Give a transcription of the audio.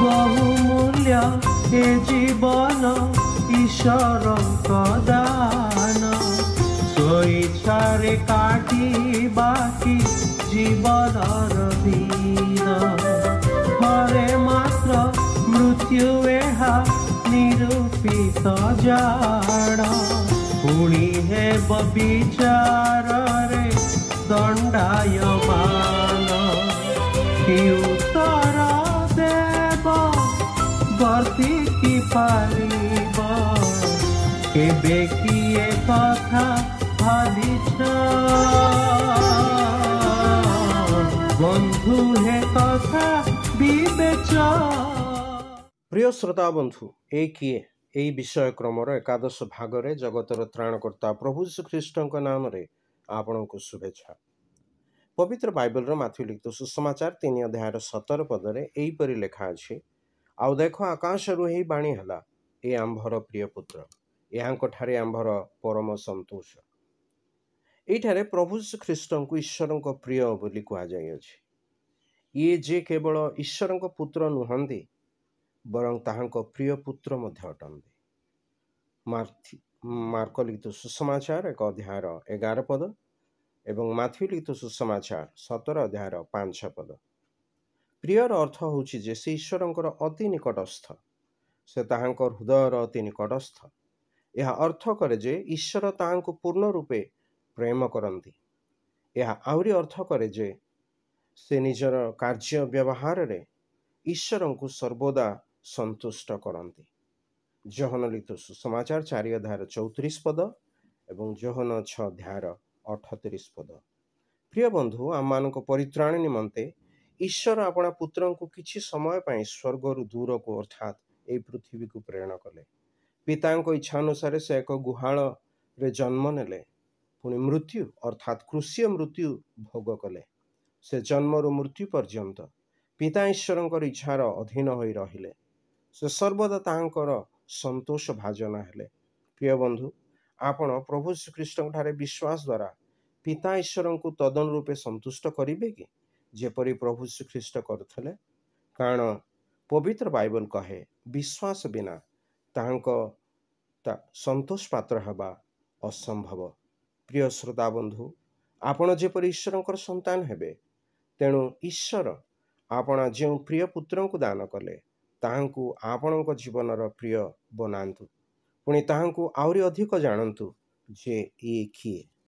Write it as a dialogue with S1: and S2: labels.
S1: बहुमूल्य ए जीवन ईश्वरଙ୍କ दान स्वेच्छारे काटी बाकी जीवनर दिन हरे मात्र मृत्यु एहा निरूपित जाण पुणी हेब विचार रे दंडायमान कि उत्तर देव वर्ती कि पारिब केबे किए कथा भाविछ बंधु हे कथा विवेच।
S2: प्रिय श्रोता बंधु ए किए एई विषय क्रमर एकादश भागरे जगतर त्राणकर्ता प्रभु श्रीख्रीष्ट नाम रे आपणको शुभेच्छा। पवित्र बाइबल माथ्यू लिखित सुसमाचार 3 अध्याय 17 पदरे एहीपरि लेखा अछि आउ देख आकाश रुही बाणी हला ए आंभर प्रिय पुत्र यांको ठारे आंभर परम संतोष। एठारे प्रभु श्रीख्रीष्ट को ईश्वर को प्रिय बोली कहा जाय अछि। ये जे केवल ईश्वर को पुत्र नुहंती बरं ताहांको प्रिय पुत्र मध्य अटंती। मार्क लिखित सुसमाचार 1 अध्याय 11 पद एवं माथ्यू लिखित सुसमाचार 17 अध्याय 5 पद। प्रियर अर्थ होछि जे से ईश्वरंकर अति निकटस्थ से ताहांकर हृदयर अति निकटस्थ। यह अर्थ करे जे ईश्वर ताहांको पूर्ण रूपे प्रेम करंती। यह आउरी अर्थ करे जे से निजर कार्य व्यवहार रे ईश्वर को सर्वदा संतुष्ट करंती। जोहन लिखित सुसमाचार 4 अध्याय 34 पद एवं जोहन 6 अध्याय 38 पद। प्रिय बंधु आम परित्राण निमंते ईश्वर अपना पुत्र को किछि समय पाई स्वर्ग रु दूर को अर्थात ए पृथ्वी को प्रेरण कले। पिता इच्छा अनुसार से एक गुहाल रे जन्म नेले पुणी मृत्यु अर्थात क्रूसीय मृत्यु भोग कले। से जन्म रु मृत्यु पर्यंत पिता ईश्वर इच्छार अधीन होई रहिले। से सर्वदा तांकर संतोष भाजन हेले। प्रिय बंधु आपण प्रभु श्रीकृष्ण ठारे विश्वास द्वारा पिता ईश्वर को तदन रूपे संतुष्ट करिवे कि जेपरि प्रभु श्रीकृष्ण करथिले। कारण पवित्र बाइबल कहे विश्वास बिना तांको संतोष पात्र हेबा असंभव। प्रिय श्रोता बंधु आपण जेपरि ईश्वरंकर संतान हेबे तेणु ईश्वर आपण जो प्रिय पुत्र को दान कले ताहांकु आपणक जीवनर प्रिय बनांतु पुणी ताहांकु आउरी अधिक जानंतु जे ये किए।